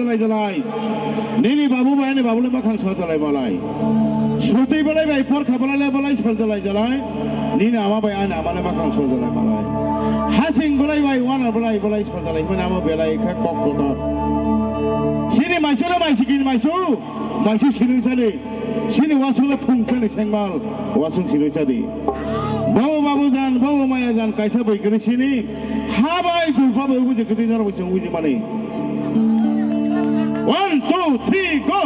jalai nini babu bai ne babu le makhang so jalai balai sutai balai bai por khabalai le balai so jalai nini ama bai ana ama le makhang so jalai balai hasing balai bai wana balai so jalai mana ama belai kha kok to sini maisu le maisu kin maisu sini sani sini wasung le phung sani sengmal wasung sini sani babu jan babu maya jan kaisa bai kiri sini habai dupa bai uji kiti jar bai sung uji mani 1 2 3 go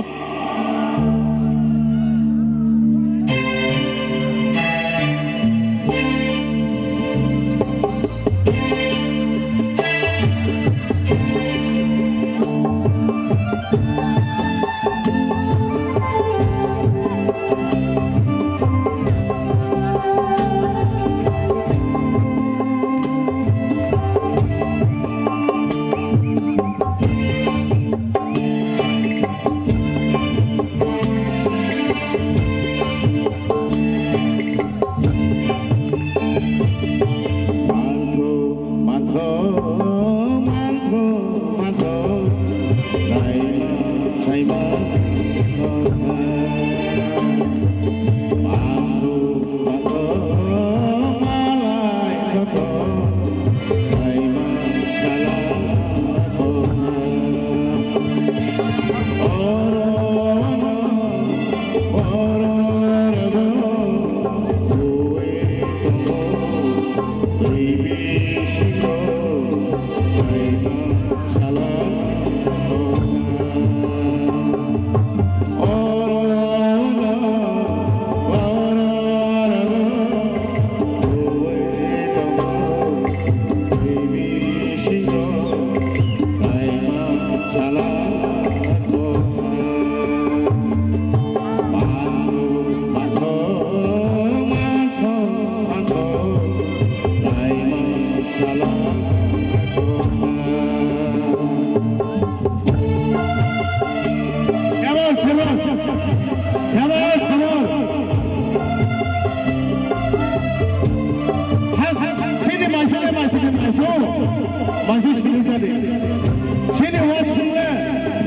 Sini wasung le,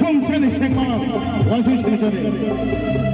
bung sini sengmal, wasung sini sini.